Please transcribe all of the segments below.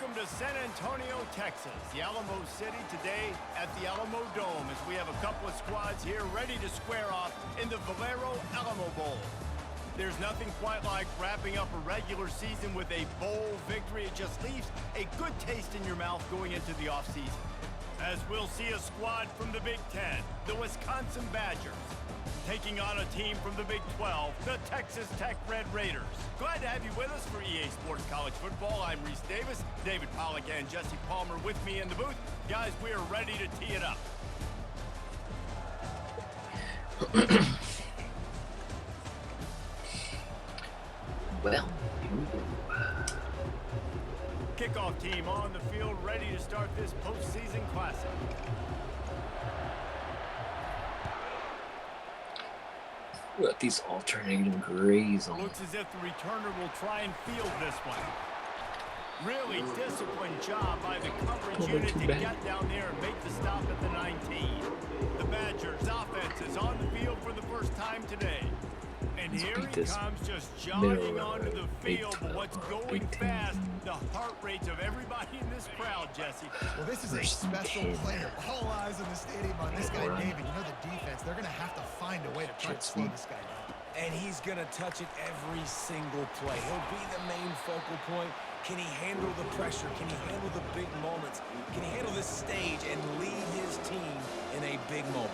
Welcome to San Antonio, Texas, the Alamo City today at the Alamo Dome as we have a couple of squads here ready to square off in the Valero Alamo Bowl. There's nothing quite like wrapping up a regular season with a bowl victory. It just leaves a good taste in your mouth going into the offseason. As we'll see a squad from the Big Ten, the Wisconsin Badgers, taking on a team from the Big 12, the Texas Tech Red Raiders. Glad to have you with us for EA Sports College Football. I'm Reese Davis, David Pollack and Jesse Palmer with me in the booth. Guys, we are ready to tee it up. Well, Kickoff team on the field, ready to start this postseason classic. got these alternating grays on. Looks as if the returner will try and field this one. Really disciplined job by the coverage unit to get down there and make the stop at the 19. The Badgers offense is on the field for the first time today. And here he comes, just jogging onto the field. But what's going fast? The heart rates of everybody in this crowd, Jesse. Well, this is a special player. All eyes in the stadium on this guy, David. You know the defense. They're going to have to find a way to try to slow this guy down. And he's going to touch it every single play. He'll be the main focal point. Can he handle the pressure? Can he handle the big moments? Can he handle this stage and lead his team in a big moment?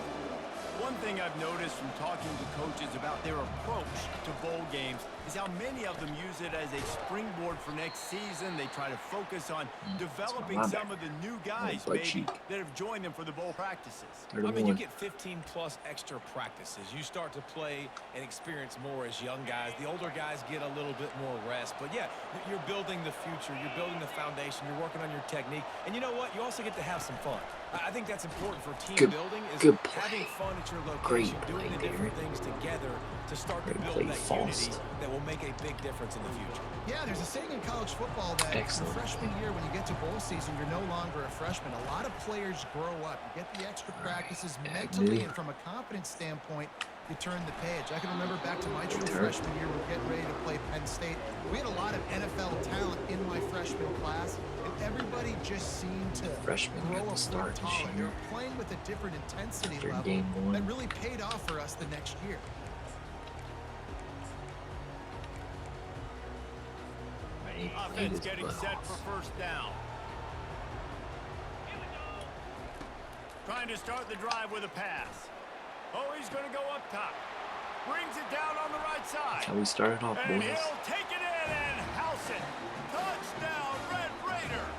One thing I've noticed from talking to coaches about their approach to bowl games is how many of them use it as a springboard for next season. They try to focus on developing some of the new guys, maybe, that have joined them for the bowl practices. I mean, you get 15-plus extra practices. You start to play and experience more as young guys. The older guys get a little bit more rest. But, yeah, you're building the future. You're building the foundation. You're working on your technique. And you know what? You also get to have some fun. I think that's important for team building is having fun at your location, doing the different things together to start to build that unity that will make a big difference in the future. Yeah, there's a saying in college football that your freshman year, when you get to bowl season, you're no longer a freshman. A lot of players grow up. You get the extra practices mentally, and from a confidence standpoint, you turn the page. I can remember back to my true freshman year, we're getting ready to play Penn State. We had a lot of NFL talent in my freshman class, and everybody just seemed to grow a foot taller. They were playing with a different intensity level that really paid off for us the next year. Offense getting set for first down. Trying to start the drive with a pass. Oh, he's going to go up top. Brings it down on the right side. That's how we started off, and boys. He'll take it in and house it. Touchdown, Red Raiders.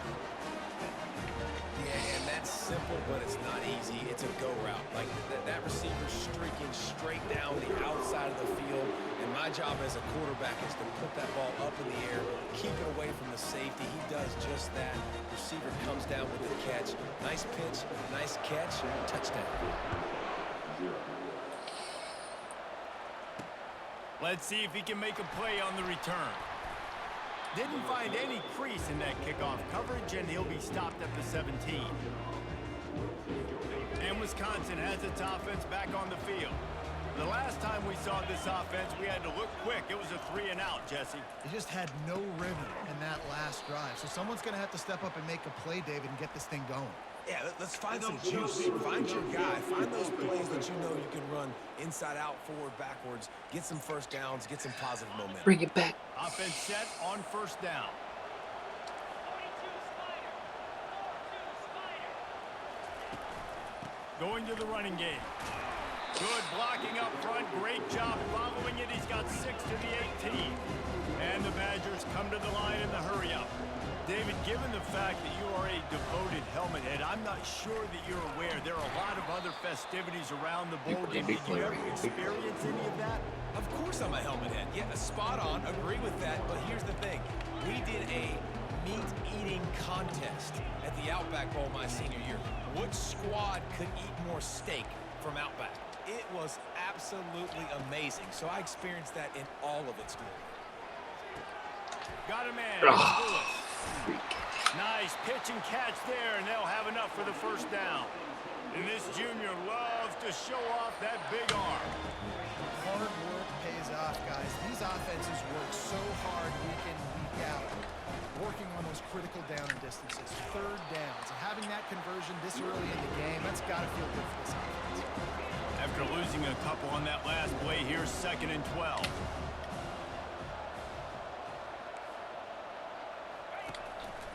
Yeah, and that's simple, but it's not easy. It's a go route. Like that receiver streaking straight down the outside of the field. And my job as a quarterback is to put that ball up in the air, keep it away from the safety. He does just that. Receiver comes down with the catch. Nice pitch, nice catch, touchdown. Let's see if he can make a play on the return. Didn't find any crease in that kickoff coverage, and he'll be stopped at the 17. And Wisconsin has its offense back on the field. The last time we saw this offense, we had to look quick. It was a 3-and-out, Jesse. They just had no rhythm in that last drive. So someone's going to have to step up and make a play, David, and get this thing going. Yeah, let's find some juice. Find your guy. Find those plays that you know you can run inside out, forward, backwards. Get some first downs. Get some positive momentum. Bring it back. Offense set on first down. Going to the running game. Good blocking up front. Great job following it. He's got 6 to the 18. And the Badgers come to the line in the hurry-up. David, given the fact that you are a devoted helmet head, I'm not sure that you're aware there are a lot of other festivities around the bowl game. Did you ever experience any of that? Of course I'm a helmet head. Yeah, spot on. Agree with that. But here's the thing. We did a meat-eating contest at the Outback Bowl my senior year. Which squad could eat more steak from Outback? It was absolutely amazing. So I experienced that in all of its glory. Got a man. Nice pitch and catch there, and they'll have enough for the first down. And this junior loves to show off that big arm. Hard work pays off, guys. These offenses work so hard week in, week out, working on those critical down and distances, third downs. And having that conversion this early in the game, that's got to feel good for this offense. After losing a couple on that last play, here's 2nd and 12.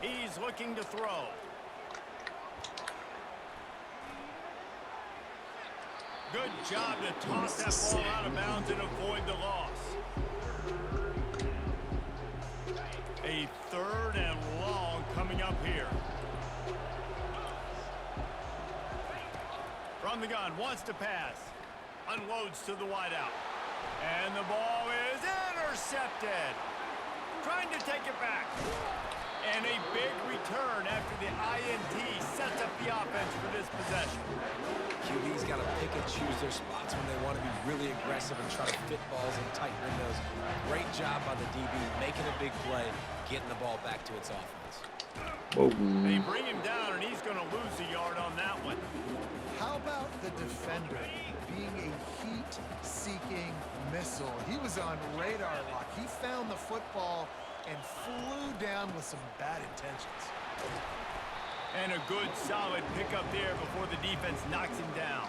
He's looking to throw. Good job to toss that ball out of bounds and avoid the loss. A 3rd and long coming up here. From the gun, wants to pass. Unloads to the wideout. And the ball is intercepted. Trying to take it back. And a big return after the INT sets up the offense for this possession. QB's got to pick and choose their spots when they want to be really aggressive and try to fit balls in tight windows. Great job by the DB, making a big play, getting the ball back to its offense. Whoa. They bring him down, and he's going to lose a yard on that one. How about the defender being a heat-seeking missile? He was on radar lock. He found the football and flew down with some bad intentions. And a good, solid pickup there before the defense knocks him down.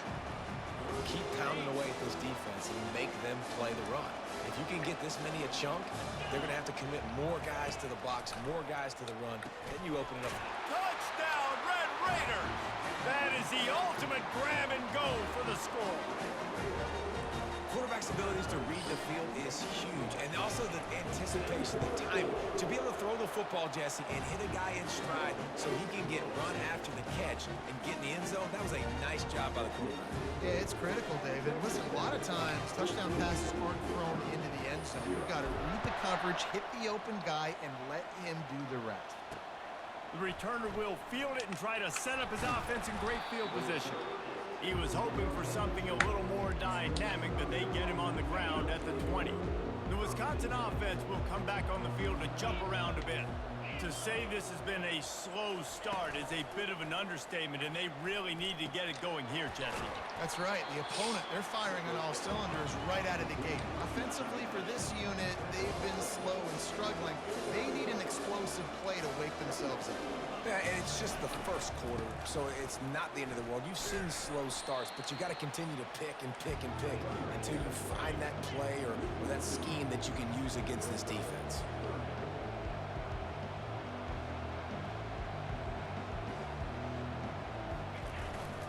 Keep pounding away at this defense and make them play the run. If you can get this many a chunk, they're going to have to commit more guys to the box, more guys to the run, then you open it up. Touchdown, Red Raiders! That is the ultimate grab and go for the score. Quarterback's abilities to read the field is huge, and also the anticipation, the time to be able to throw the football, Jesse, and hit a guy in stride so he can get run after the catch and get in the end zone. That was a nice job by the quarterback. Yeah, it's critical, David. Listen, a lot of times touchdown passes aren't thrown into the end zone. You've got to read the coverage, hit the open guy, and let him do the rest. The returner will field it and try to set up his offense in great field position. He was hoping for something a little more dynamic, but they get him on the ground at the 20. The Wisconsin offense will come back on the field to jump around a bit. To say this has been a slow start is a bit of an understatement, and they really need to get it going here, Jesse. That's right. The opponent, they're firing on all cylinders right out of the gate. Offensively for this unit, they've been slow and struggling. They need an explosive play to wake themselves up. Yeah, and it's just the first quarter, so it's not the end of the world. You've seen slow starts, but you got to continue to pick and pick and pick until you find that play or that scheme that you can use against this defense.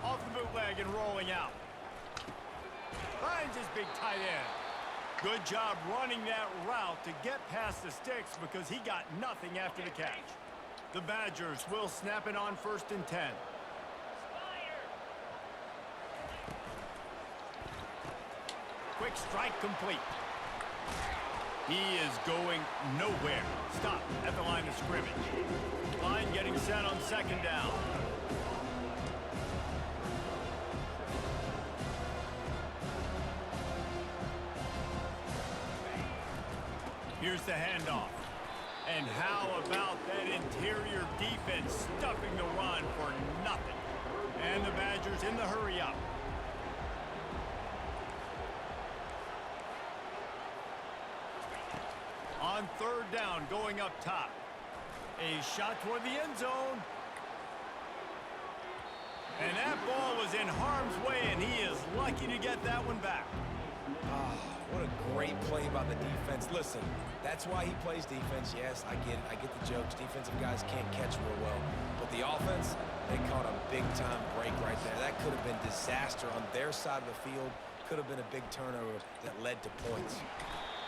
Off the bootleg and rolling out. Finds his big tight end. Good job running that route to get past the sticks because he got nothing after the catch. The Badgers will snap it on 1st and 10. Quick strike complete. He is going nowhere. Stop at the line of scrimmage. Line getting set on 2nd down. Here's the handoff. And how about that interior defense stuffing the run for nothing? And the Badgers in the hurry up. On 3rd down, going up top. A shot toward the end zone. And that ball was in harm's way, and he is lucky to get that one back. What a great play by the defense. Listen, that's why he plays defense. Yes, I get it. I get the jokes. Defensive guys can't catch real well. But the offense, they caught a big-time break right there. That could have been disaster on their side of the field. Could have been a big turnover that led to points.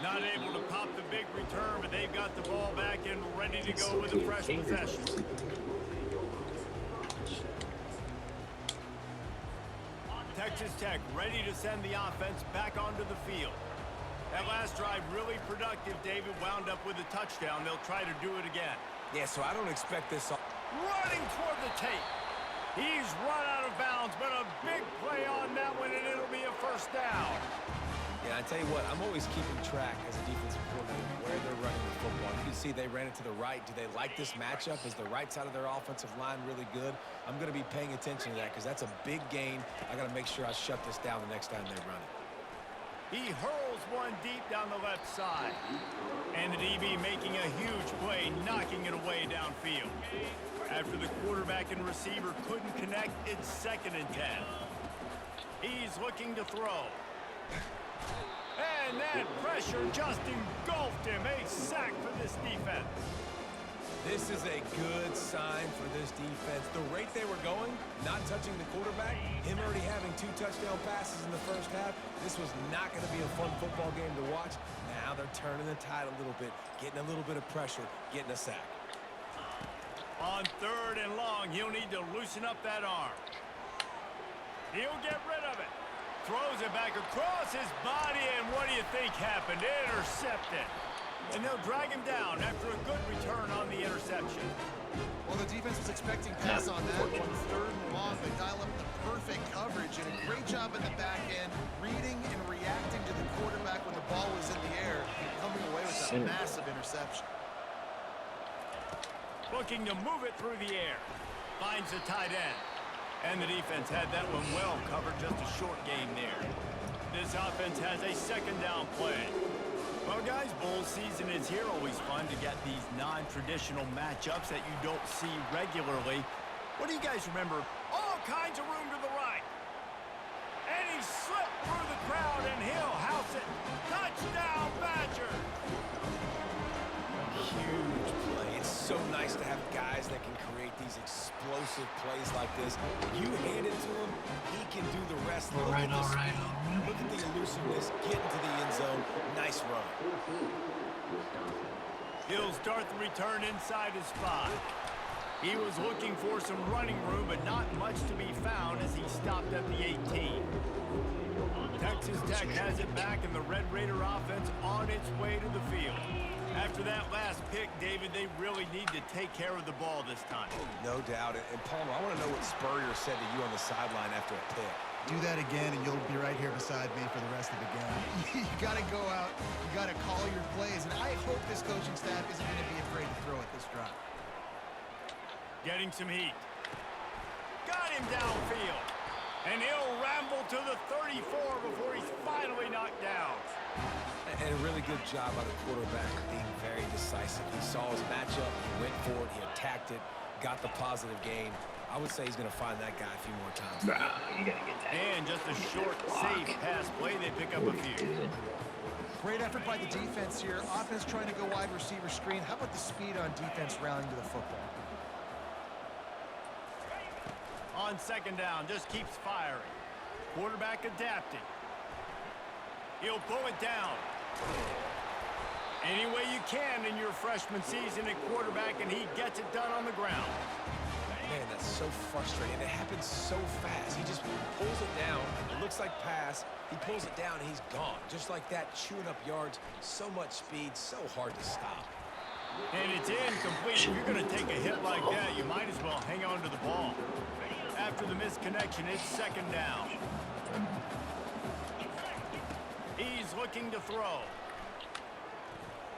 Not able to pop the big return, but they've got the ball back and ready to go with a fresh possession. Texas Tech ready to send the offense back onto the field. That last drive really productive. David wound up with a touchdown. They'll try to do it again. Yeah, so I don't expect this. Running toward the tape. He's run out of bounds, but a big play on that one, and it'll be a 1st down. Yeah, I tell you what, I'm always keeping track as a defensive coordinator where they're running the football. You can see they ran it to the right. Do they like this matchup? Is the right side of their offensive line really good? I'm going to be paying attention to that because that's a big gain. I got to make sure I shut this down the next time they run it. He hurls one deep down the left side. And the DB making a huge play, knocking it away downfield. After the quarterback and receiver couldn't connect, it's 2nd and 10. He's looking to throw. And that pressure just engulfed him. A sack for this defense. This is a good sign for this defense. The rate they were going, not touching the quarterback, him already having 2 touchdown passes in the first half, this was not going to be a fun football game to watch. Now they're turning the tide a little bit, getting a little bit of pressure, getting a sack. On 3rd and long, he'll need to loosen up that arm. He'll get rid of it. Throws it back across his body, and what do you think happened? Intercepted. And they'll drag him down after a good return on the interception. Well, the defense was expecting pass on that one. 3rd and long, they dial up the perfect coverage, and a great job in the back end, reading and reacting to the quarterback when the ball was in the air, coming away with a massive interception. Looking to move it through the air. Finds the tight end. And the defense had that one well covered, just a short game there. This offense has a 2nd down play. Well, guys, bowl season is here. Always fun to get these non-traditional matchups that you don't see regularly. What do you guys remember? All kinds of room to the right. And he slipped through the crowd, and he'll house it. Touchdown, Badgers! Huge play. It's so nice to have guys that can create these explosive plays like this. You hand it to him, he can do the rest. Look at the speed. Look at the elusiveness. Get into the end zone. Nice run. He'll start the return inside his 5. He was looking for some running room, but not much to be found as he stopped at the 18. Texas Tech has it back, and the Red Raider offense on its way to the field. After that last pick, David, they really need to take care of the ball this time. No doubt. And Palmer, I want to know what Spurrier said to you on the sideline after a pick. Do that again, and you'll be right here beside me for the rest of the game. You got to go out. You got to call your plays, and I hope this coaching staff isn't going to be afraid to throw at this drive. Getting some heat. Got him downfield. And he'll ramble to the 34 before he's finally knocked down. And a really good job by the quarterback being very decisive. He saw his matchup, he went for it, he attacked it, got the positive gain. I would say he's going to find that guy a few more times. You gotta get that. And just a short, safe pass play, they pick up a few. Great effort by the defense here. Offense trying to go wide receiver screen. How about the speed on defense rallying to the football? On 2nd down, just keeps firing. Quarterback adapting. He'll pull it down. Any way you can in your freshman season at quarterback, and he gets it done on the ground. Man, that's so frustrating. It happens so fast. He just pulls it down. It looks like pass. He pulls it down, and he's gone. Just like that, chewing up yards. So much speed, so hard to stop. And it's incomplete. If you're going to take a hit like that, you might as well hang on to the ball. After the misconnection, it's 2nd down. He's looking to throw.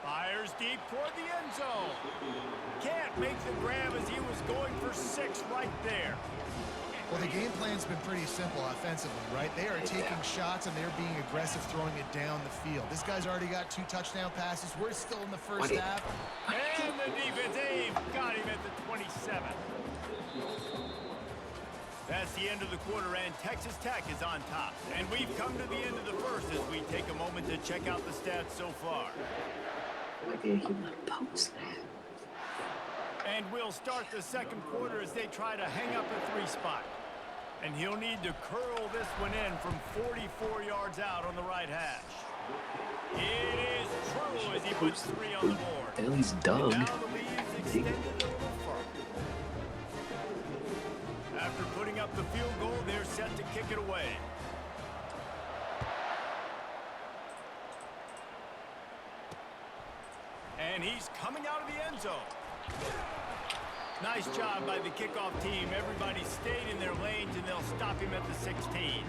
Fires deep toward the end zone. Can't make the grab as he was going for 6 right there. Well, the game plan's been pretty simple offensively, right? They are taking shots, and they're being aggressive, throwing it down the field. This guy's already got 2 touchdown passes. We're still in the first half. And the defense, they've got him at the 27. That's the end of the quarter, and Texas Tech is on top. And we've come to the end of the first as we take a moment to check out the stats so far. And we'll start the 2nd quarter as they try to hang up a 3 spot. And he'll need to curl this one in from 44 yards out on the right hash. It is true as he puts 3 on the board. At least Doug. And now the lead's extended a little further. After putting up the field goal, they're set to kick it away. And he's coming out of the end zone. Nice job by the kickoff team. Everybody stayed in their lanes, and they'll stop him at the 16.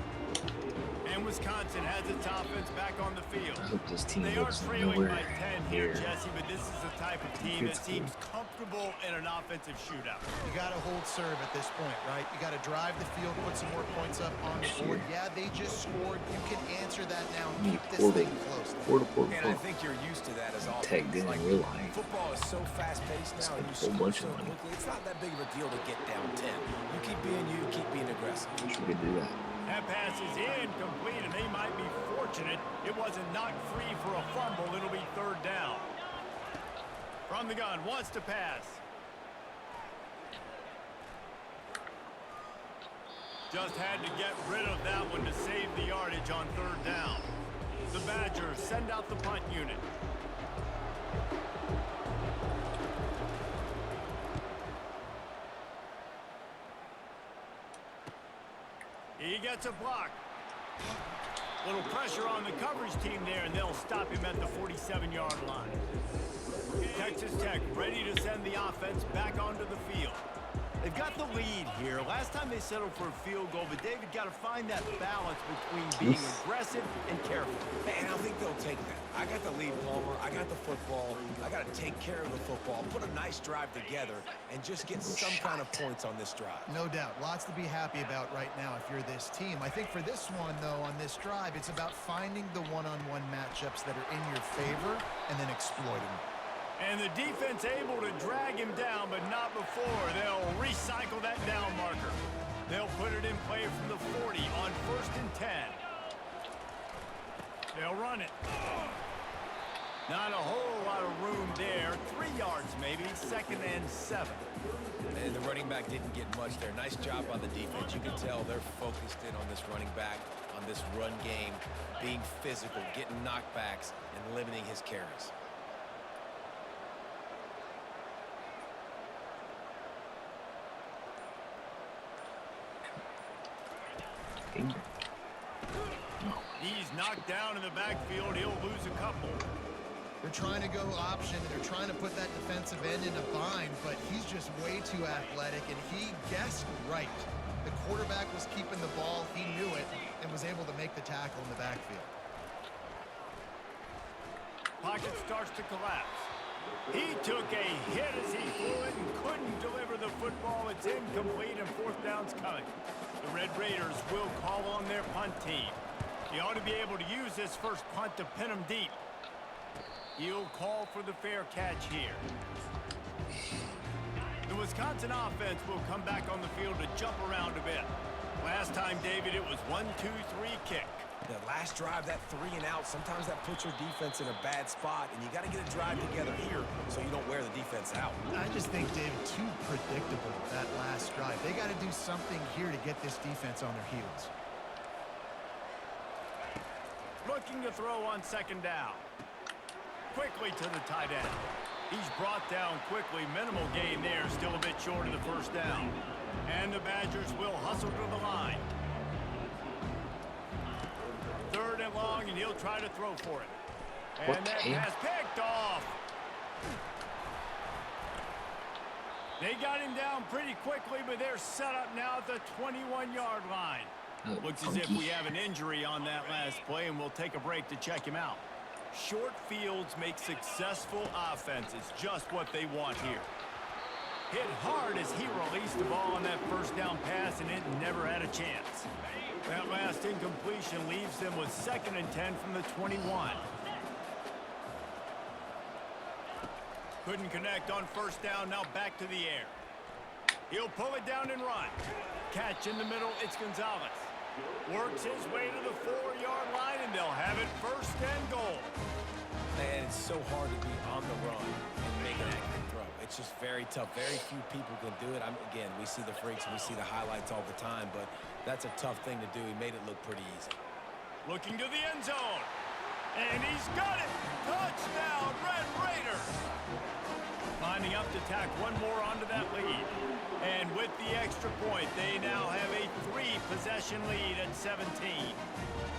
And Wisconsin has its offense back on the field. I hope this team They are looks trailing by nowhere 10 here, Jesse, but this is the type of team that seems comfortable in an offensive shootout. You got to hold serve at this point, right? You got to drive the field, put some more points up on the board. Yeah, they just scored. You can answer that now and keep this thing close. And I think you're used to that as offense. Tagged in real life. Football is so fast-paced now, and you score so quickly. It's not that big of a deal to get down 10. You keep being aggressive. Wish we could do that. That pass is incomplete, and they might be fortunate it wasn't knocked free for a fumble. It'll be 3rd down. From the gun, wants to pass. Just had to get rid of that one to save the yardage on 3rd down. The Badgers send out the punt unit. He gets a block. Little pressure on the coverage team there, and they'll stop him at the 47-yard line. Texas Tech ready to send the offense back onto the field. They've got the lead here. Last time they settled for a field goal, but David got to find that balance between being aggressive and careful. And I think they'll take that. I got the lead, Palmer. I got the football. I got to take care of the football, put a nice drive together, and just get some kind of points on this drive. No doubt. Lots to be happy about right now if you're this team. I think for this one, though, on this drive, it's about finding the one-on-one matchups that are in your favor and then exploiting them. And the defense able to drag him down, but not before. They'll recycle that down marker. They'll put it in play from the 40 on 1st and 10. They'll run it. Not a whole lot of room there. 3 yards maybe, 2nd and 7. And the running back didn't get much there. Nice job by the defense. You can tell they're focused in on this running back, on this run game, being physical, getting knockbacks, and limiting his carries. He's knocked down in the backfield. He'll lose a couple. They're trying to go option. They're trying to put that defensive end in a bind, but he's just way too athletic, and he guessed right. The quarterback was keeping the ball. He knew it and was able to make the tackle in the backfield. Pocket starts to collapse. He took a hit as he threw it and couldn't deliver the football. It's incomplete, and 4th down's coming. The Red Raiders will call on their punt team. He ought to be able to use this first punt to pin him deep. He'll call for the fair catch here. The Wisconsin offense will come back on the field to jump around a bit. Last time, David, it was 1-2-3 kick. The last drive, that 3 and out, sometimes that puts your defense in a bad spot, and you got to get a drive together here so you don't wear the defense out. I just think, David, too predictable, that last drive. They got to do something here to get this defense on their heels. Looking to throw on 2nd down. Quickly to the tight end. He's brought down quickly. Minimal gain there, still a bit short of the 1st down. And the Badgers will hustle to the line. 3rd and long, and he'll try to throw for it. And that pass picked off. They got him down pretty quickly, but they're set up now at the 21-yard line. Looks as if we have an injury on that last play, and we'll take a break to check him out. Short fields make successful offenses, just what they want here. Hit hard as he released the ball on that 1st down pass, and it never had a chance. That last incompletion leaves them with 2nd and 10 from the 21. Couldn't connect on 1st down, now back to the air. He'll pull it down and run. Catch in the middle, it's Gonzalez. Works his way to the 4-yard line, and they'll have it 1st and goal. Man, it's so hard to be on the run and make an accurate throw. It's just very tough. Very few people can do it. Again, we see the freaks, we see the highlights all the time, but that's a tough thing to do. He made it look pretty easy. Looking to the end zone. And he's got it. Touchdown, Red Raiders. Lining up to tack one more onto that lead. And with the extra point, they now have a 3-possession lead at 17.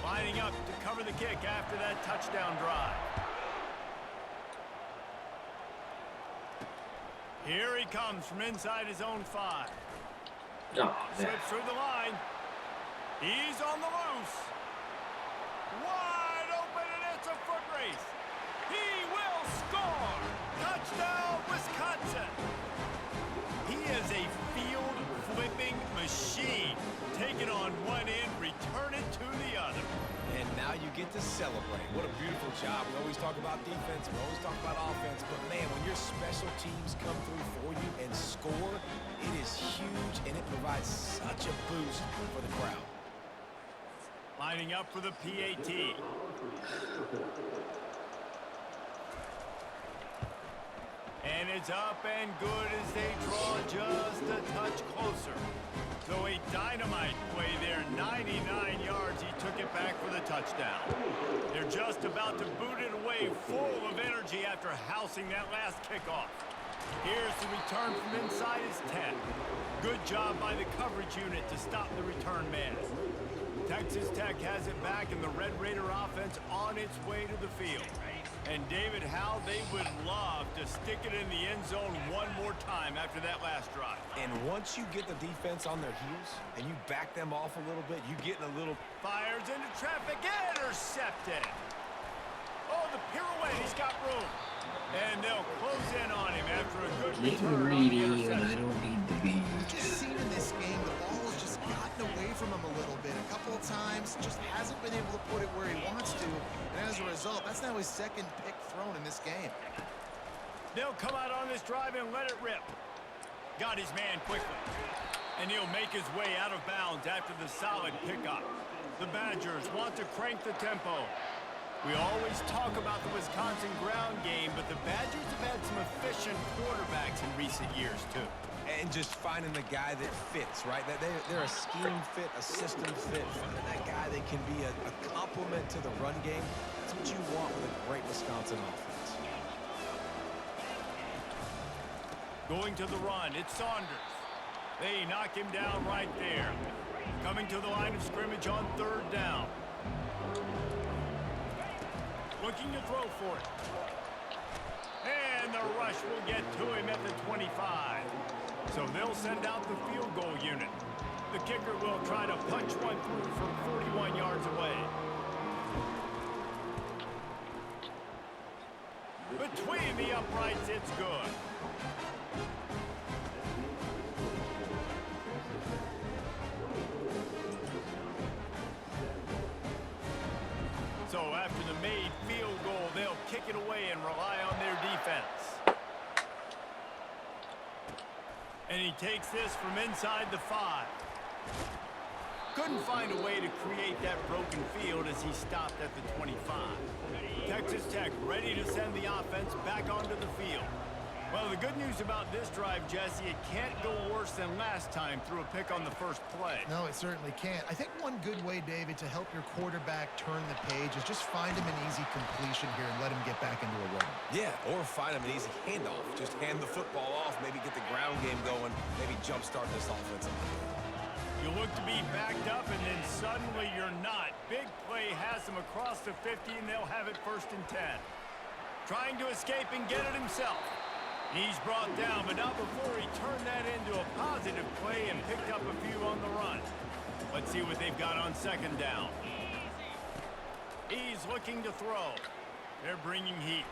Lining up to cover the kick after that touchdown drive. Here he comes from inside his own 5. Oh, man. Slips through the line. He's on the loose. Wide open, and it's a foot race. He will score. Touchdown, Wisconsin. He is a field-flipping machine. Take it on one end, return it to the other. And now you get to celebrate. What a beautiful job. We always talk about defense. We always talk about offense. But, man, when your special teams come through for you and score, it is huge, and it provides such a boost for the crowd. Lining up for the PAT. And it's up and good as they draw just a touch closer. So a dynamite play there, 99 yards. He took it back for the touchdown. They're just about to boot it away, full of energy after housing that last kickoff. Here's the return from inside his 10. Good job by the coverage unit to stop the return man. Texas Tech has it back, and the Red Raider offense on its way to the field. And David, how they would love to stick it in the end zone one more time after that last drive. And once you get the defense on their heels and you back them off a little bit, you get in a little... Fires into traffic, intercepted. Oh, the pirouette, he's got room. And they'll close in on him after a good Getting return on the greedy, and I interception. don't need to be. We've just seen in this game the ball has just gotten away from him a little bit. A couple of times, just hasn't been able to put it where he wants to. And as a result, that's now his second pick thrown in this game. They'll come out on this drive and let it rip. Got his man quickly. And he'll make his way out of bounds after the solid pickup. The Badgers want to crank the tempo. We always talk about the Wisconsin ground game, but the Badgers have had some efficient quarterbacks in recent years, too. And just finding the guy that fits, right? They're a scheme fit, a system fit. Finding that guy that can be a complement to the run game. That's what you want with a great Wisconsin offense. Going to the run, it's Saunders. They knock him down right there. Coming to the line of scrimmage on 3rd down. Looking to throw for it. And the rush will get to him at the 25. So they'll send out the field goal unit. The kicker will try to punch one through from 41 yards away. Between the uprights, it's good. So after the made field goal, they'll kick it away and rely on their defense. And he takes this from inside the 5. Couldn't find a way to create that broken field as he stopped at the 25. Texas Tech ready to send the offense back onto the field. Well, the good news about this drive, Jesse, it can't go worse than last time through a pick on the first play. No, it certainly can't. I think one good way, David, to help your quarterback turn the page is just find him an easy completion here and let him get back into a rhythm. Yeah, or find him an easy handoff. Just hand the football off, maybe get the ground game going, maybe jumpstart this offense. You look to be backed up, and then suddenly you're not. Big play has them across the 50, and they'll have it 1st and 10. Trying to escape and get it himself. He's brought down, but not before he turned that into a positive play and picked up a few on the run. Let's see what they've got on 2nd down. He's looking to throw. They're bringing heat.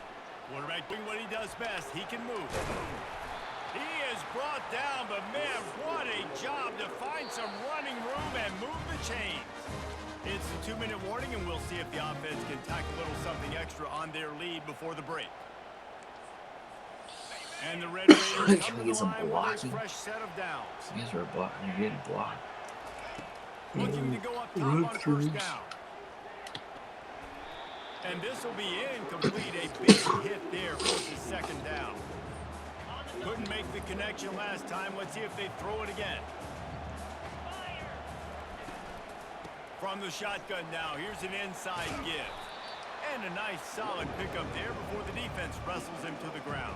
Quarterback doing what he does best. He can move. He is brought down, but man, what a job to find some running room and move the chains. It's the 2-minute warning, and we'll see if the offense can tack a little something extra on their lead before the break. And the Red Raiders come to the line with a fresh set of downs. These are blocking. You're getting blocked. Looking to go up top on 1st down. And this will be incomplete. A big hit there for the 2nd down. Couldn't make the connection last time. Let's see if they throw it again. From the shotgun now, here's an inside give. And a nice solid pickup there before the defense wrestles him to the ground.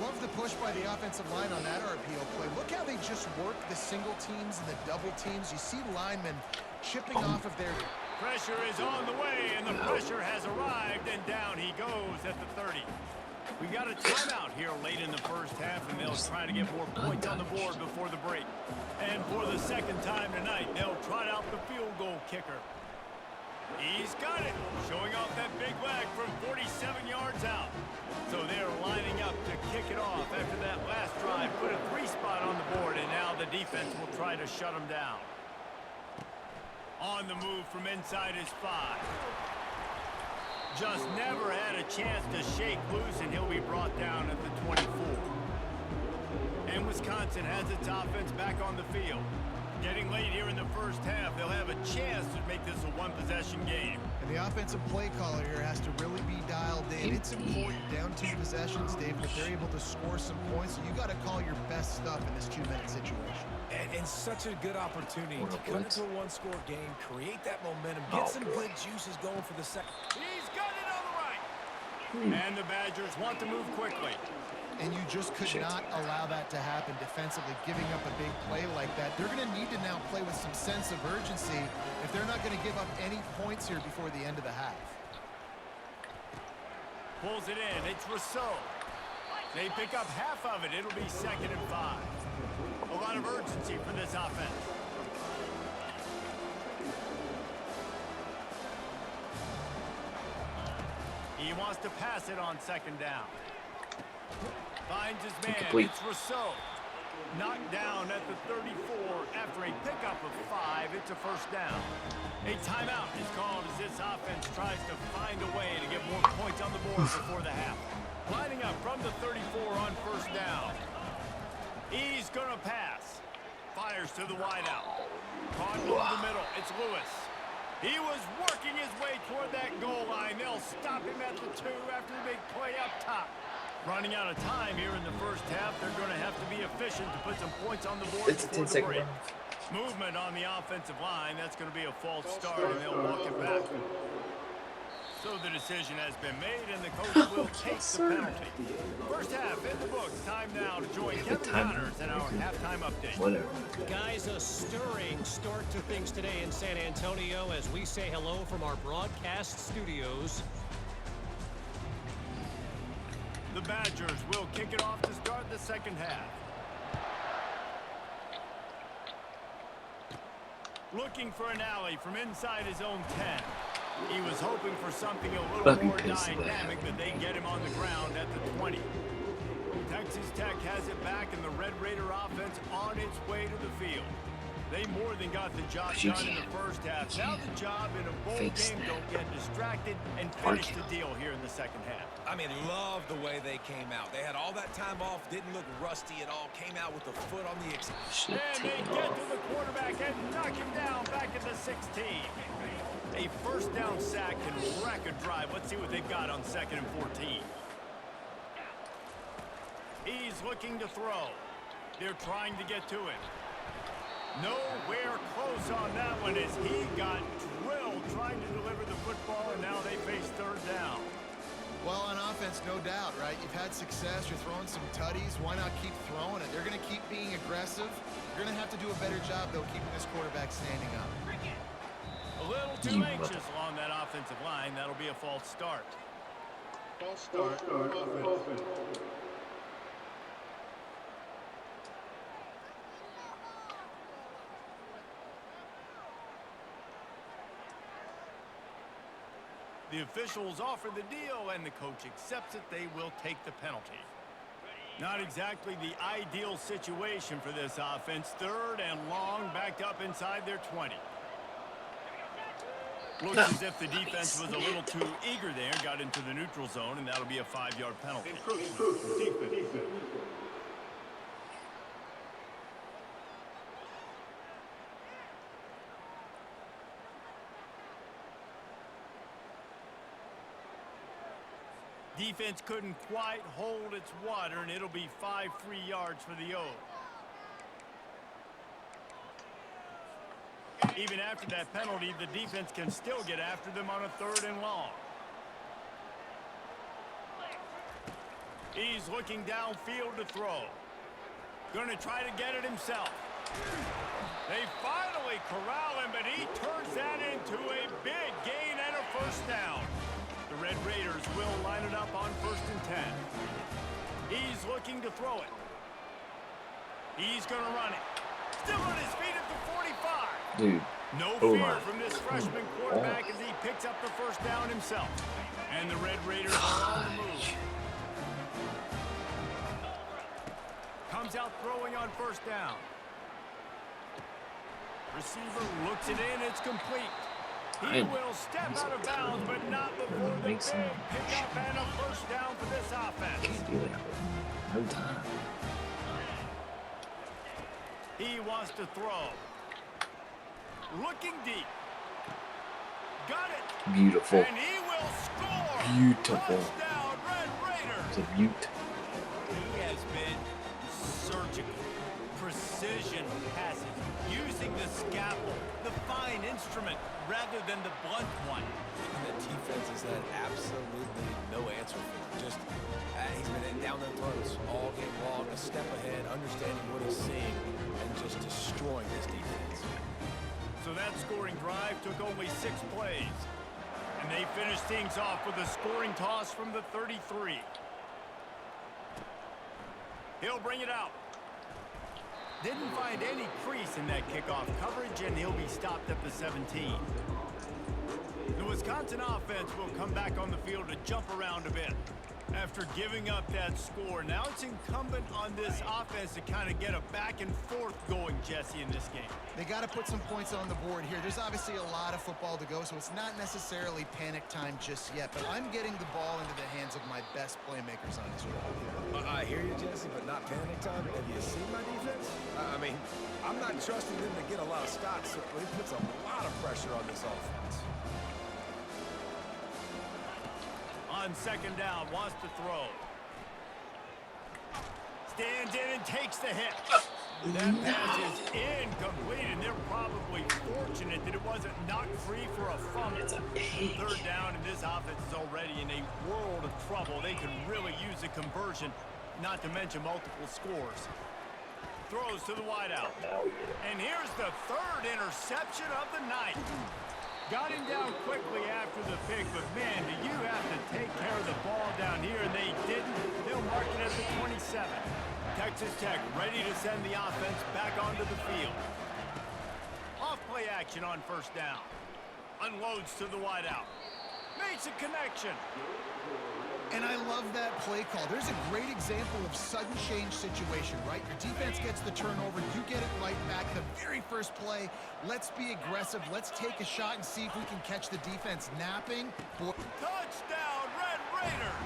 Love the push by the offensive line on that RPO play. Look how they just work the single teams and the double teams. You see linemen chipping off of their... Pressure is on the way, and the pressure has arrived, and down he goes at the 30. We got a timeout here late in the first half, and they'll try to get more points on the board before the break. And for the second time tonight, they'll trot out the field goal kicker. He's got it, showing off that big leg from 47 yards out. So they're lining up to kick it off after that last drive. Put a 3-spot on the board, and now the defense will try to shut them down. On the move from inside his 5. Just never had a chance to shake loose, and he'll be brought down at the 24. And Wisconsin has its offense back on the field. Getting late here in the first half, they'll have a chance to make this a one-possession game. And the offensive play caller here has to really be dialed in. It's important down 2 possessions, Dave, but they're able to score some points. So you got to call your best stuff in this 2-minute situation. And such a good opportunity to cut into a one-score game, create that momentum, get some good juices going for the second. He's got it on the right. And the Badgers want to move quickly. And you just could not allow that to happen defensively, giving up a big play like that. They're going to need to now play with some sense of urgency if they're not going to give up any points here before the end of the half. Pulls it in. It's Rousseau. They pick up half of it. It'll be 2nd and 5. A lot of urgency for this offense. He wants to pass it on 2nd down. Finds his man. It's Rousseau. Knocked down at the 34 after a pickup of 5. It's a 1st down. A timeout is called as this offense tries to find a way to get more points on the board before the half. Lining up from the 34 on 1st down. He's going to pass. Fires to the wideout. Caught over the middle. It's Lewis. He was working his way toward that goal line. They'll stop him at the 2 after the big play up top. Running out of time here in the first half. They're going to have to be efficient to put some points on the board before the break. Movement on the offensive line. That's going to be a false start, and they'll walk it back. So the decision has been made, and the coach will take the penalty. First half in the books. Time now to join Kevin Connors in our halftime update. Whatever. Guys, a stirring start to things today in San Antonio as we say hello from our broadcast studios. The Badgers will kick it off to start the second half. Looking for an alley from inside his own 10. He was hoping for something a little more dynamic, but they get him on the ground at the 20. Texas Tech has it back, and the Red Raider offense on its way to the field. They more than got the job done in the first half. Now the job in a bowl game, don't get distracted and finish the deal here in the second half. I mean, love the way they came out. They had all that time off, didn't look rusty at all, came out with the foot on the and they get to the quarterback and knock him down back at the 16. A 1st down sack can wreck a drive. Let's see what they've got on 2nd and 14. He's looking to throw. They're trying to get to it. Nowhere close on that one as he got drilled trying to deliver the football, and now they face 3rd down. Well, on offense, no doubt, right? You've had success. You're throwing some tutties. Why not keep throwing it? They're going to keep being aggressive. You're going to have to do a better job, though, keeping this quarterback standing up. A little too anxious along that offensive line. That'll be a false start. False start. Offense. The officials offer the deal, and the coach accepts it. They will take the penalty. Not exactly the ideal situation for this offense. 3rd and long, backed up inside their 20. Looks as if the defense was a little too eager there. Got into the neutral zone, and that'll be a 5-yard penalty. Defense. Defense couldn't quite hold its water, and it'll be 5 free yards for the O. Even after that penalty, the defense can still get after them on a 3rd and long. He's looking downfield to throw. Going to try to get it himself. They finally corral him, but he turns that into a big gain and a 1st down. The Red Raiders will line it up on 1st and 10. He's looking to throw it. He's going to run it. Still on his feet at the 45. Dude. No Oh fear my. from this freshman quarterback as he picks up the first down himself. And the Red Raiders are on the move. Comes out throwing on 1st down. Receiver looks it in. It's complete. He will step out of bounds, but not before the big pickup and a 1st down for this offense. Can't do that. No time. He wants to throw. Looking deep. Got it. Beautiful. And he will score. Beautiful. Touchdown, Red Raiders. It's a beaut. He has been surgical. Precision passes. Using the scalpel, the fine instrument, rather than the blunt one. And the defense has had absolutely no answer for him. Just, he's been down their throats all game long, a step ahead, understanding what he's seeing, and just destroying this defense. So that scoring drive took only 6 plays. And they finished things off with a scoring toss from the 33. He'll bring it out. Didn't find any crease in that kickoff coverage, and he'll be stopped at the 17. The Wisconsin offense will come back on the field to jump around a bit. After giving up that score, now it's incumbent on this offense to kind of get a back and forth going, Jesse, in this game. They got to put some points on the board here. There's obviously a lot of football to go, so it's not necessarily panic time just yet, but I'm getting the ball into the hands of my best playmakers on this drive. I hear you, Jesse, but not panic time. Have you seen my defense? I mean, I'm not trusting them to get a lot of stops, so it puts a lot of pressure on this offense. On 2nd down, wants to throw. Stands in and takes the hit. That pass is incomplete, and they're probably fortunate that it wasn't knocked free for a fumble. 3rd down, and this offense is already in a world of trouble. They could really use a conversion, not to mention multiple scores. Throws to the wideout. And here's the 3rd interception of the night. Got him down quickly after the pick, but man, do you have to take care of the ball down here, and they didn't. They'll mark it at the 27. Texas Tech ready to send the offense back onto the field. Off play action on 1st down. Unloads to the wideout. Makes a connection. And I love that play call. There's a great example of sudden change situation, right? Your defense gets the turnover. You get it right back. The very first play, let's be aggressive. Let's take a shot and see if we can catch the defense napping. Touchdown, Red Raiders!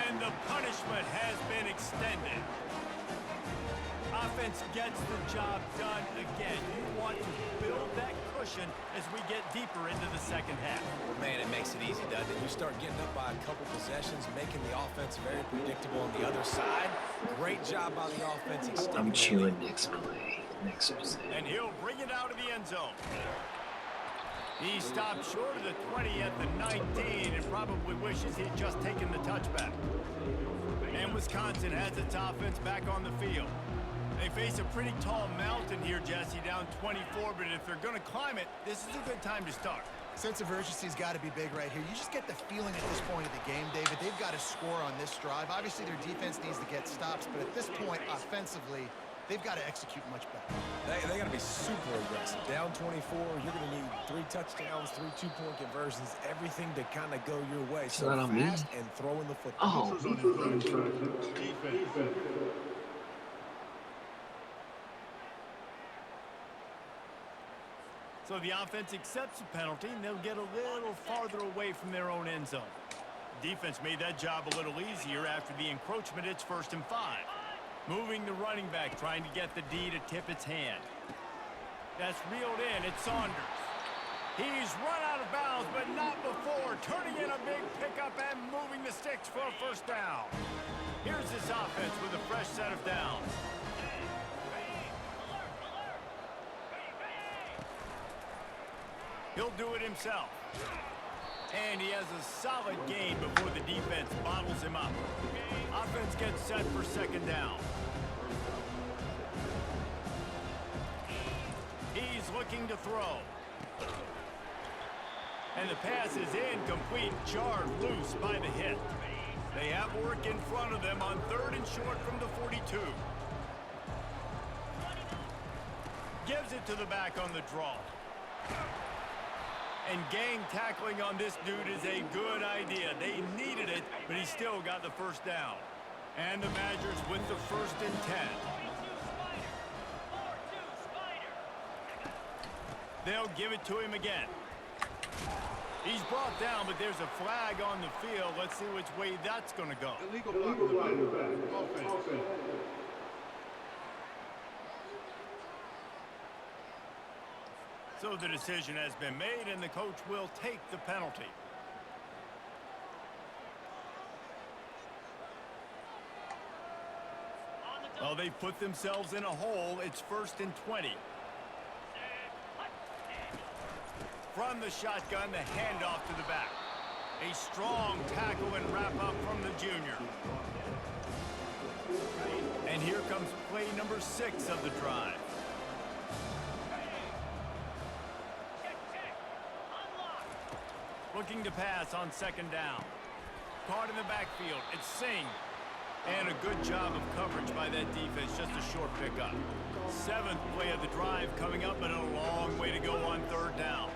And the punishment has been extended. Offense gets the job done again. You want to build that cushion as we get deeper into the 2nd half. Well, man, it makes it easy, doesn't it? You start getting up by a couple possessions, making the offense very predictable on the other side. Great job by the offense. I'm chewing next play. Next play. And he'll bring it out of the end zone. He stopped short of the 20 at the 19 and probably wishes he had just taken the touchback. And Wisconsin has its offense back on the field. They face a pretty tall mountain here, Jesse, down 24, but if they're going to climb it, this is a good time to start. Sense of urgency's got to be big right here. You just get the feeling at this point of the game, David, they've got to score on this drive. Obviously, their defense needs to get stops, but at this point, offensively, they've got to execute much better. They got to be super aggressive. Down 24, you're going to need 3 touchdowns, 3 2-point conversions, everything to kind of go your way. So fast and throwing the football. Defense. So the offense accepts the penalty, and they'll get a little farther away from their own end zone. Defense made that job a little easier after the encroachment. It's 1st and 5. Moving the running back, trying to get the D to tip its hand. That's reeled in. It's Saunders. He's run out of bounds, but not before. Turning in a big pickup and moving the sticks for a 1st down. Here's this offense with a fresh set of downs. He'll do it himself. And he has a solid gain before the defense bottles him up. Offense gets set for 2nd down. He's looking to throw. And the pass is incomplete, jarred loose by the hit. They have work in front of them on 3rd and short from the 42. Gives it to the back on the draw. And gang tackling on this dude is a good idea. They needed it, but he still got the first down. And the Badgers with the 1st and 10. They'll give it to him again. He's brought down, but there's a flag on the field. Let's see which way that's going to go. Illegal block of the back. Offense. So the decision has been made, and the coach will take the penalty. Well, they've put themselves in a hole. It's 1st and 20. From the shotgun, the handoff to the back. A strong tackle and wrap-up from the junior. And here comes play number 6 of the drive. Looking to pass on 2nd down. Caught in the backfield. It's Singh. And a good job of coverage by that defense. Just a short pickup. 7th play of the drive coming up, but a long way to go on 3rd down.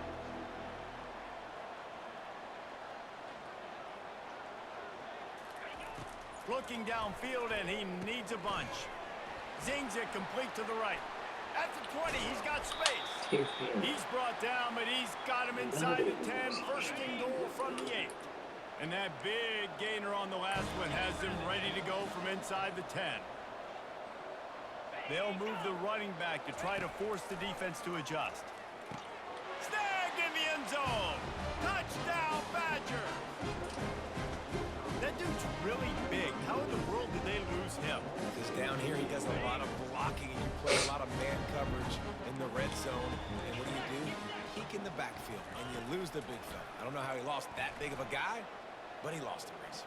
Looking downfield, and he needs a bunch. Zings it complete to the right. At the 20, he's got space. He's brought down, but he's got him inside the 10. 1st and goal from the 8. And that big gainer on the last one has them ready to go from inside the 10. They'll move the running back to try to force the defense to adjust. Snagged in the end zone. Touchdown, Badgers. That dude's really big. How in the world did they lose him? Because down here he does a lot of blocking, and you play a lot of man coverage in the red zone. And what do? You peek in the backfield, and you lose the big fella. I don't know how he lost that big of a guy, but he lost the race.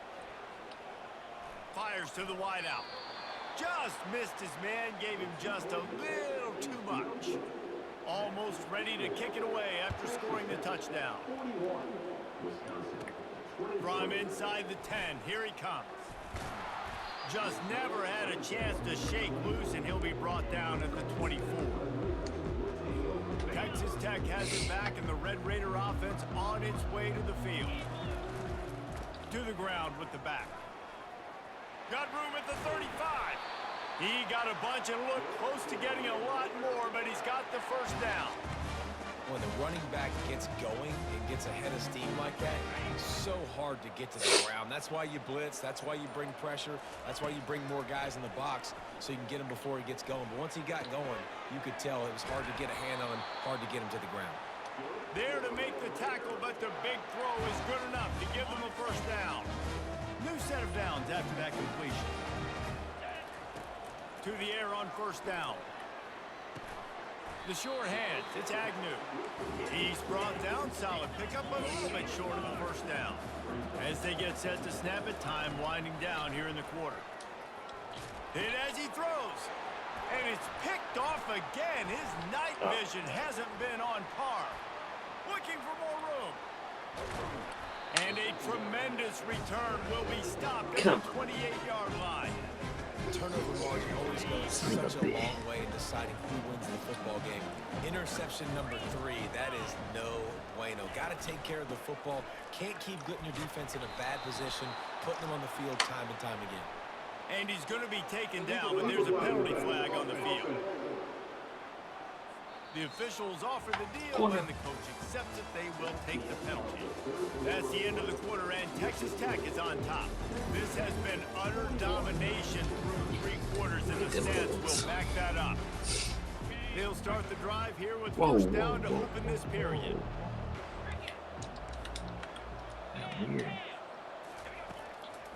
Fires to the wideout. Just missed his man, gave him just a little too much. Almost ready to kick it away after scoring the touchdown. From inside the 10, here he comes. Just never had a chance to shake loose, and he'll be brought down at the 24. Texas Tech has it back, and the Red Raider offense on its way to the field. To the ground with the back. Got room at the 35. He got a bunch and looked close to getting a lot more, but he's got the first down. When the running back gets going and gets ahead of steam like that, it's so hard to get to the ground. That's why you blitz. That's why you bring pressure. That's why you bring more guys in the box so you can get him before he gets going. But once he got going, you could tell it was hard to get a hand on, hard to get him to the ground. There to make the tackle, but the big throw is good enough to give them a first down. New set of downs after that completion. To the air on 1st down. The short hands, it's Agnew. He's brought down, solid pickup, but a little bit short of the first down. As they get set to snap it, time winding down here in the quarter. Hit as he throws. And it's picked off again. His night vision hasn't been on par. Looking for more room. And a tremendous return will be stopped at the 28-yard line. Turnover margin always goes such a long way in deciding who wins the football game. Interception number 3, that is no bueno. Got to take care of the football. Can't keep putting your defense in a bad position, putting them on the field time and time again. And he's going to be taken down, but there's a penalty flag on the field. The officials offer the deal, and the coach accepts it. They will take the penalty. That's the end of the quarter, and Texas Tech is on top. This has been utter domination through 3 quarters, and the stats will back that up. They'll start the drive here with first down to open this period. Weird.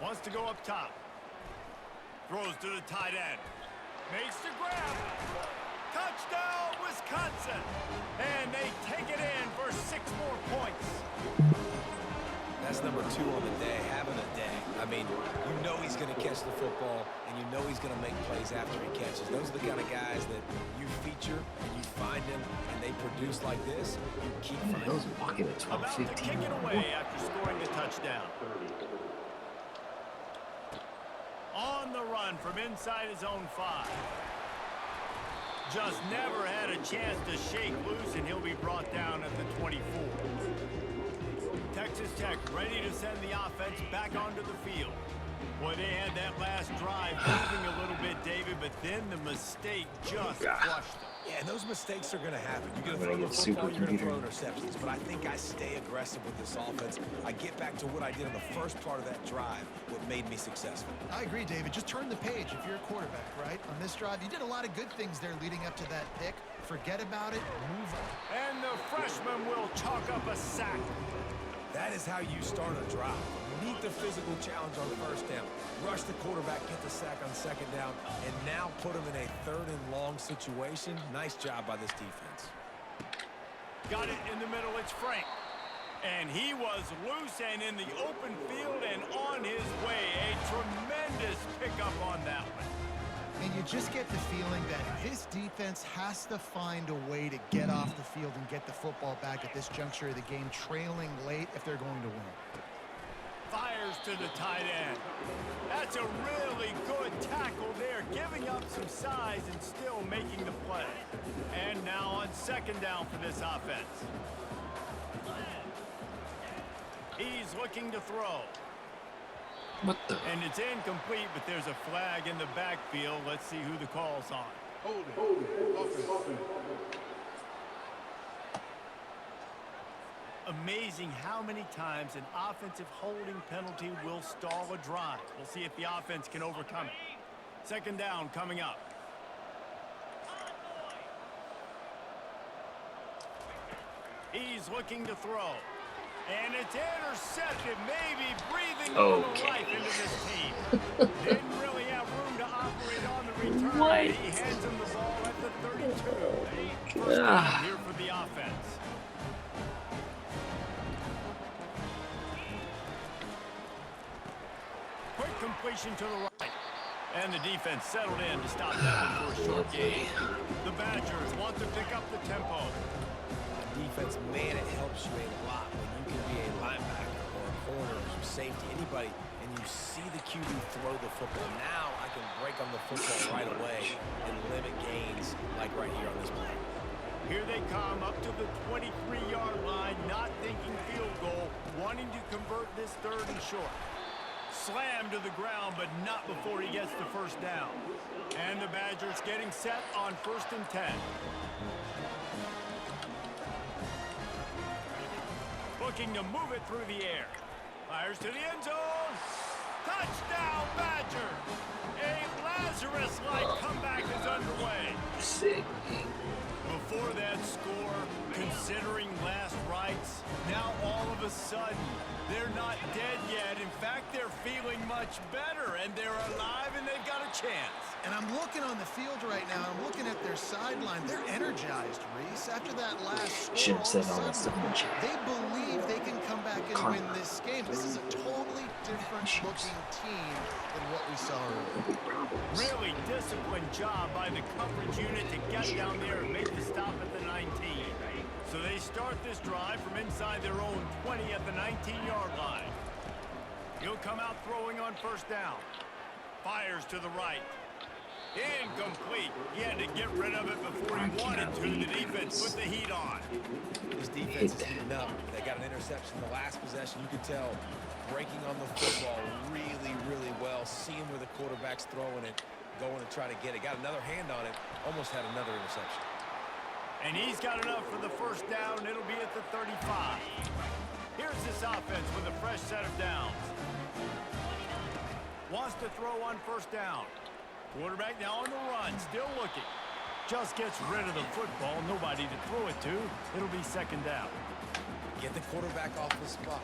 Wants to go up top. Throws to the tight end. Makes the grab. Touchdown, Wisconsin! And they take it in for 6 more points. That's number 2 on the day, having a day. I mean, you know he's going to catch the football, and you know he's going to make plays after he catches. Those are the kind of guys that you feature, and you find them, and they produce like this. You keep finding them. Those walking at 12, About 15. to kick it away after scoring the touchdown. On the run from inside his own 5. Just never had a chance to shake loose, and he'll be brought down at the 24. Texas Tech ready to send the offense back onto the field. Boy, they had that last drive moving a little bit, David, but then the mistake just crushed them. Yeah, and those mistakes are going to happen. You're going to throw the football, you're going to throw interceptions. But I think I stay aggressive with this offense. I get back to what I did in the first part of that drive, what made me successful. I agree, David. Just turn the page if you're a quarterback, right? On this drive, you did a lot of good things there leading up to that pick. Forget about it, move on. And the freshman will chalk up a sack. That is how you start a drive. Meet the physical challenge on first down. Rush the quarterback, get the sack on second down, and now put him in a 3rd and long situation. Nice job by this defense. Got it in the middle, it's Frank. And he was loose and in the open field and on his way. A tremendous pickup on that one. And you just get the feeling that this defense has to find a way to get off the field and get the football back at this juncture of the game, trailing late if they're going to win. Fires to the tight end. That's a really good tackle there, giving up some size and still making the play. And now on second down for this offense. He's looking to throw. What the? And it's incomplete, but there's a flag in the backfield. Let's see who the call's on. Holding. Amazing how many times an offensive holding penalty will stall a drive. We'll see if the offense can overcome it. Second down coming up. He's looking to throw. And it's intercepted, maybe breathing a little life into this team. Didn't really have room to operate on the return. What? He hands him the ball at the 32. First down here for the offense. Quick completion to the right. And the defense settled in to stop that one for a short gain. The Badgers want to pick up the tempo. Defense, man, it helps you a lot when you can be a linebacker or a corner or some safety, anybody, and you see the QB throw the football. Now I can break on the football right away and limit gains like right here on this play. Here they come up to the 23-yard line, not thinking field goal, wanting to convert this 3rd and short. Slammed to the ground, but not before he gets the first down. And the Badgers getting set on 1st and 10. Looking to move it through the air. Fires to the end zone. Touchdown, Badger! A Lazarus-like comeback is underway. Sick. Before that score, considering last rites, now all of a sudden, they're not dead yet. In fact, they're feeling much better, and they're alive, and they've got a chance. And I'm looking on the field right now. I'm looking at their sideline. They're energized, Reese. After that last Should score, have said all that stuff in the chat. they believe they can come back and win this game. This is a totally different looking team than what we saw earlier. Really disciplined job by the coverage unit to get down there and make the stop at the 19. So they start this drive from inside their own 20 at the 19-yard line. He'll come out throwing on 1st down. Fires to the right. Incomplete. He had to get rid of it before he wanted to. The defense put the heat on. This defense is heating up. They got an interception the last possession. You could tell breaking on the football really, really well. Seeing where the quarterback's throwing it, going to try to get it. Got another hand on it. Almost had another interception. And he's got enough for the first down. It'll be at the 35. Here's this offense with a fresh set of downs. Wants to throw on 1st down. Quarterback now on the run, still looking. Just gets rid of the football, nobody to throw it to. It'll be 2nd down. Get the quarterback off the spot.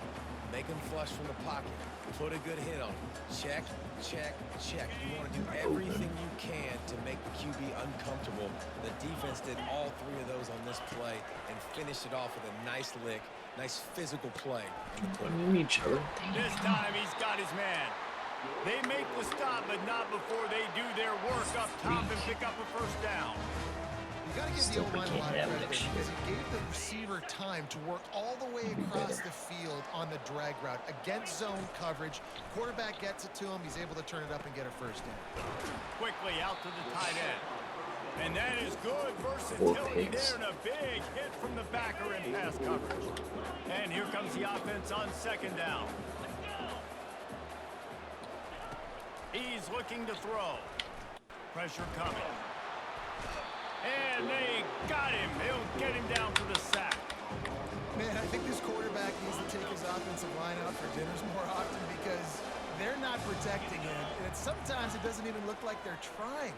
Make him flush from the pocket. Put a good hit on him. Check, check, check. You want to do everything you can to make the QB uncomfortable. The defense did all 3 of those on this play, and and finish it off with a nice lick, nice physical play. Each other. This time he's got his man. They make the stop, but not before they do their work up top and pick up a first down. You got to give the O-line a lot of credit because he gave the receiver time to work all the way across the field on the drag route against zone coverage. Quarterback gets it to him. He's able to turn it up and get a first down. Quickly out to the tight end. And that is good versatility there, and a big hit from the backer in pass coverage. And here comes the offense on second down. He's looking to throw. Pressure coming. And they got him. They'll get him down for the sack. Man, I think this quarterback needs to take his offensive line out for dinners more often because they're not protecting him. And sometimes it doesn't even look like they're trying.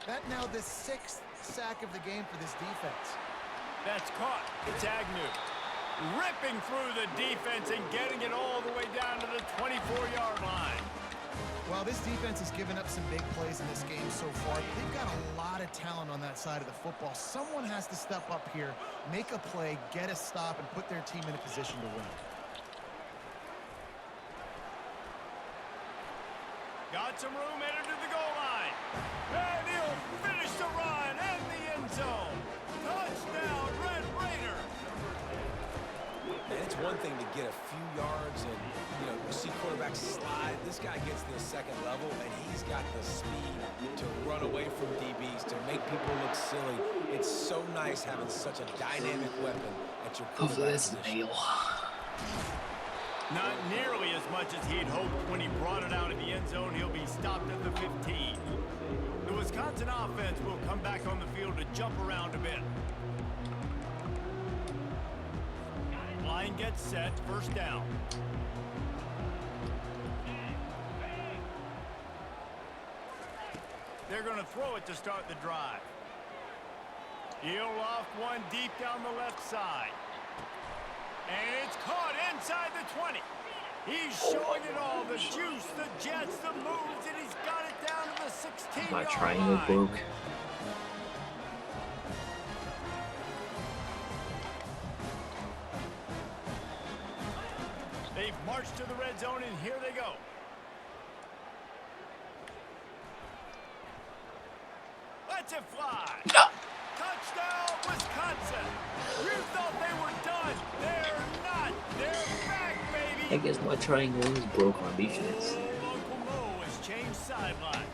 That now the 6th sack of the game for this defense. That's caught. It's Agnew. Ripping through the defense and getting it all the way down to the 24-yard line. Well, this defense has given up some big plays in this game so far, but they've got a lot of talent on that side of the football. Someone has to step up here, make a play, get a stop, and put their team in a position to win. Got some room headed to the goal line. And he'll finish the run and the end zone. Touchdown, Red Raider. And it's one thing to get a few yards and, you see quarterbacks slide. This guy gets to the second level, and he's got the speed to run away from DBs, to make people look silly. It's so nice having such a dynamic weapon at your quarterback position. Not nearly as much as he'd hoped when he brought it out of the end zone. He'll be stopped at the 15. The Wisconsin offense will come back on the field to jump around a bit. Line gets set, first down. They're going to throw it to start the drive. He'll loft one deep down the left side. And it's caught inside the 20. He's showing it all, the juice, the jets, the moves, and he's got it down to the 16-yard line. My triangle broke. They've marched to the red zone, and here they go. Let's it fly. Touchdown, Wisconsin. You thought they were done. They're not. They're back, baby. I guess my triangle is broke on defense. Uncle Mo has changed sidelines.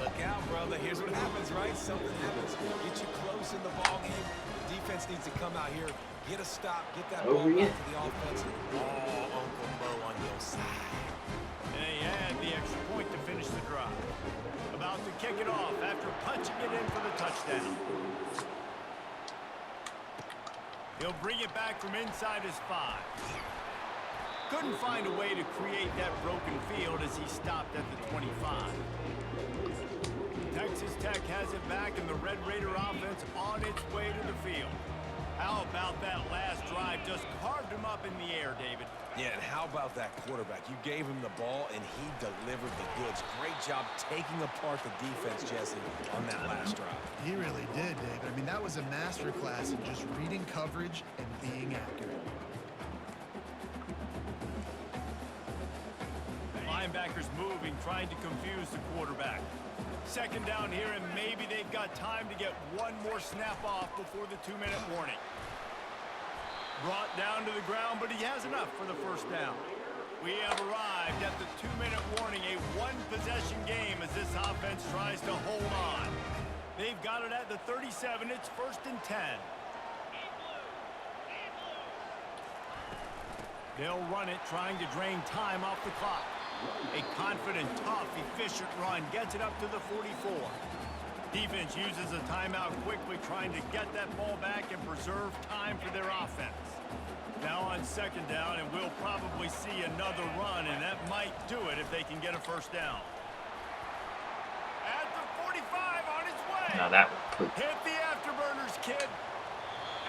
Look out, brother. Here's what happens, right? Something happens. Get you close in the ball game. The defense needs to come out here, get a stop, get that ball back to the offense. Oh, Uncle Mo on your side. And they add the extra point to finish the drive. About to kick it off after punching it in for the touchdown. He'll bring it back from inside his 5. Couldn't find a way to create that broken field as he stopped at the 25. Texas Tech has it back, and the Red Raider offense on its way to the field. How about that last drive? Just carved him up in the air, David. Yeah, and how about that quarterback? You gave him the ball, and he delivered the goods. Great job taking apart the defense, Jesse, on that last drive. He really did, David. I mean, that was a masterclass in just reading coverage and being accurate. Linebackers moving, trying to confuse the quarterback. Second down here, and maybe they've got time to get one more snap off before the 2-minute warning. Brought down to the ground, but he has enough for the first down. We have arrived at the 2-minute warning, a one-possession game as this offense tries to hold on. They've got it at the 37. It's 1st and 10. They'll run it, trying to drain time off the clock. A confident, tough, efficient run gets it up to the 44. Defense uses a timeout quickly, trying to get that ball back and preserve time for their offense. Now on second down, and we'll probably see another run, and that might do it if they can get a first down. At the 45 on its way. Now that would put. Hit the afterburners, kid.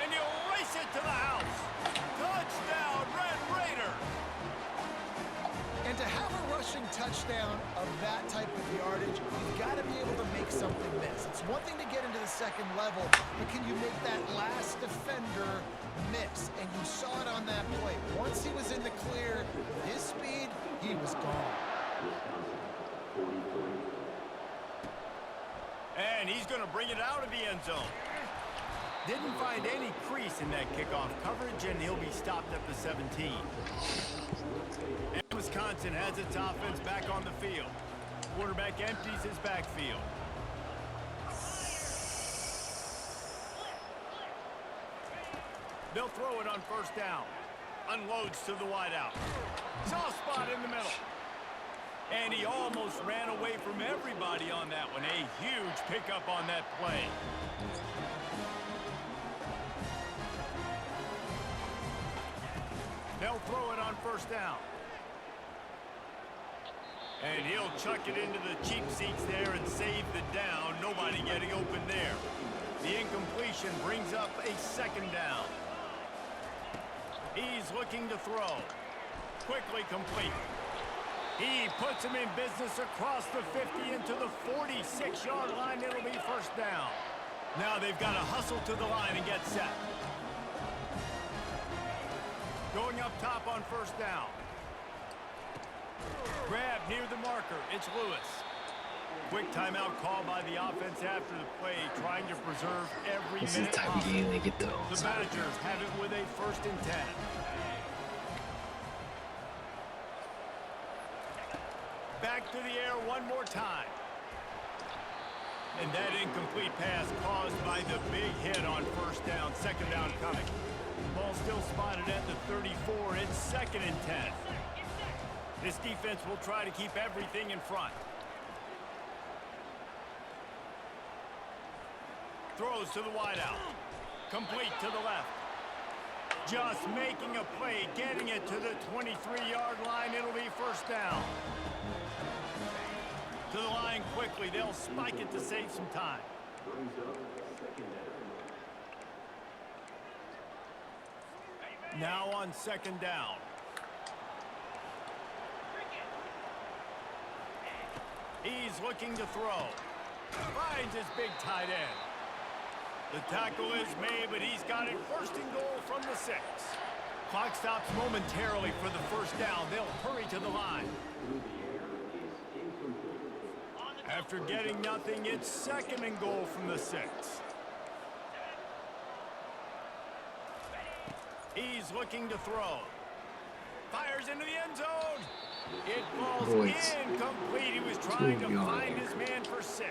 And you'll race it to the house. Touchdown, Red Raider. And to have a rushing touchdown of that type of yardage, you've got to be able to make something miss. It's one thing to get into the second level, but can you make that last defender going to bring it out of the end zone. Didn't find any crease in that kickoff coverage, and he'll be stopped at the 17. And Wisconsin has its offense back on the field. Quarterback empties his backfield. They'll throw it on first down. Unloads to the wideout. Soft spot in the middle. And he almost ran away from everybody on that one. A huge pickup on that play. They'll throw it on first down. And he'll chuck it into the cheap seats there and save the down. Nobody getting open there. The incompletion brings up a second down. He's looking to throw. Quickly complete. He puts him in business across the 50 into the 46-yard line. It'll be first down. Now they've got to hustle to the line and get set. Going up top on first down. Grab near the marker. It's Lewis. Quick timeout call by the offense after the play, trying to preserve every This is the minute type of possible. game they get the The onside. Badgers have it with a 1st and 10. Back to the air one more time. And that incomplete pass caused by the big hit on first down. Second down coming. Ball still spotted at the 34. It's 2nd and 10. This defense will try to keep everything in front. Throws to the wideout. Complete to the left. Just making a play, getting it to the 23-yard line. It'll be first down. To the line quickly. They'll spike it to save some time. Now on second down. He's looking to throw. Finds his big tight end. The tackle is made, but he's got it 1st and goal from the 6. Clock stops momentarily for the first down. They'll hurry to the line. After getting nothing, it's 2nd and goal from the 6. He's looking to throw. Fires into the end zone. It falls incomplete. He was trying to find his man for 6.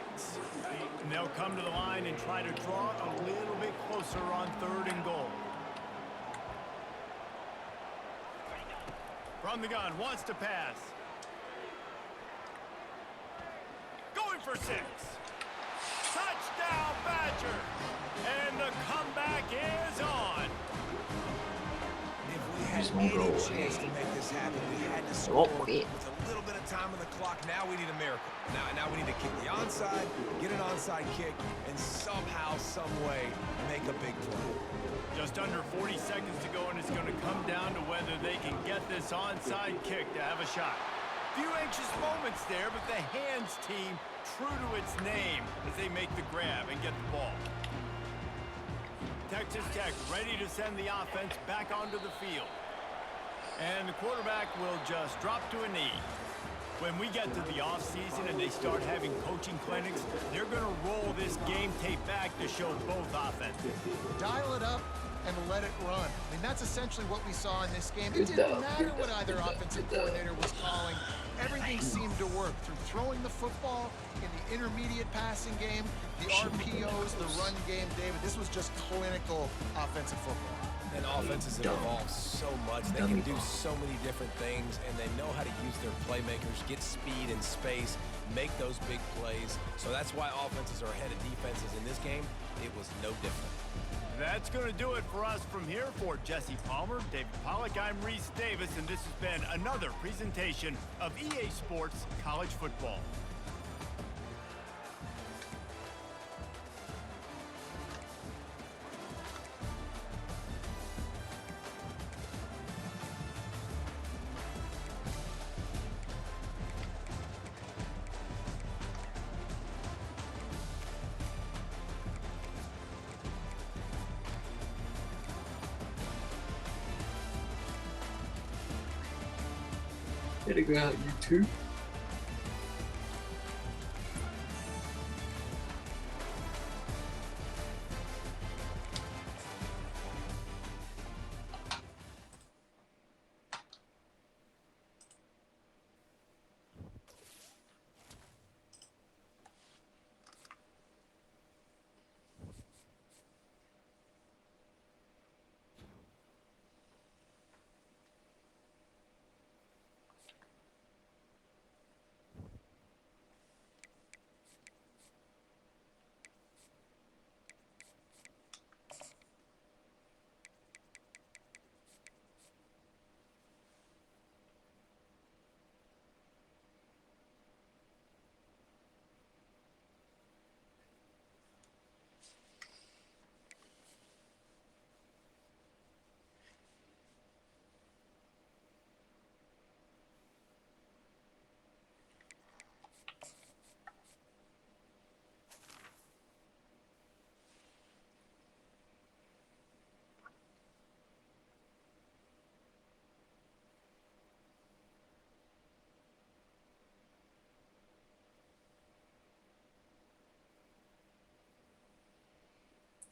And they'll come to the line and try to draw a little bit closer on 3rd and goal. From the gun, wants to pass. Going for 6. Touchdown, Badger. And the comeback is on. If we had any chance to make this happen, we had to score with a little bit of time on the clock. Now we need a miracle. Now we need to kick the onside, get an onside kick, and somehow, some way, make a big play. Just under 40 seconds to go, and it's going to come down to whether they can get this onside kick to have a shot. Few anxious moments there, but the hands team true to its name as they make the grab and get the ball. Texas Tech ready to send the offense back onto the field. And the quarterback will just drop to a knee. When we get to the offseason and they start having coaching clinics, they're going to roll this game tape back to show both offenses. Dial it up and let it run. I mean, that's essentially what we saw in this game. It didn't matter what either offensive coordinator was calling. Everything seemed to work through throwing the football in the intermediate passing game, the RPOs, the run game. David, this was just clinical offensive football. And offenses have evolved so much. They can do so many different things, and they know how to use their playmakers, get speed and space, make those big plays. So that's why offenses are ahead of defenses in this game. It was no different. That's going to do it for us from here. For Jesse Palmer, David Pollack, I'm Reese Davis, and this has been another presentation of EA Sports College Football. Better go out YouTube.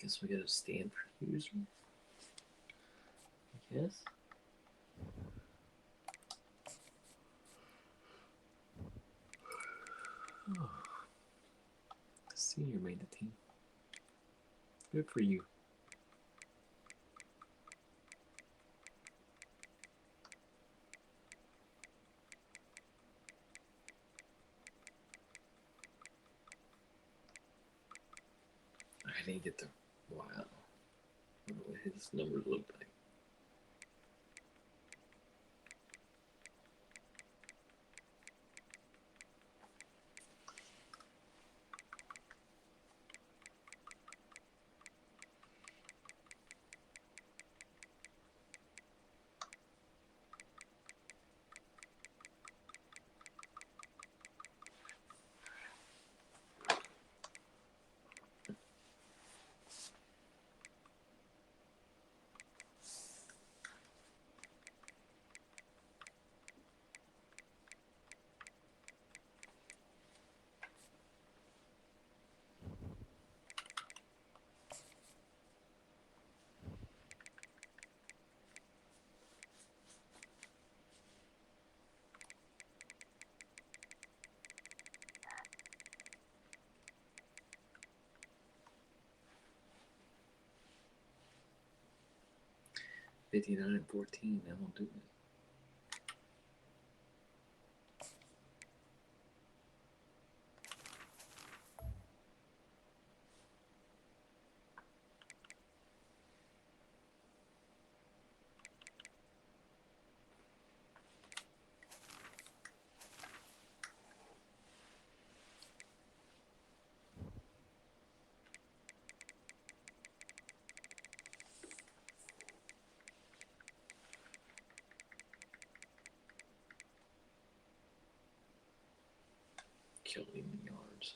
Guess we got a Stanford user. I guess. Oh. Senior made the team. Good for you. I didn't get the wow. I don't know what his numbers look like. $59-14. That won't do it. Killed him in yards.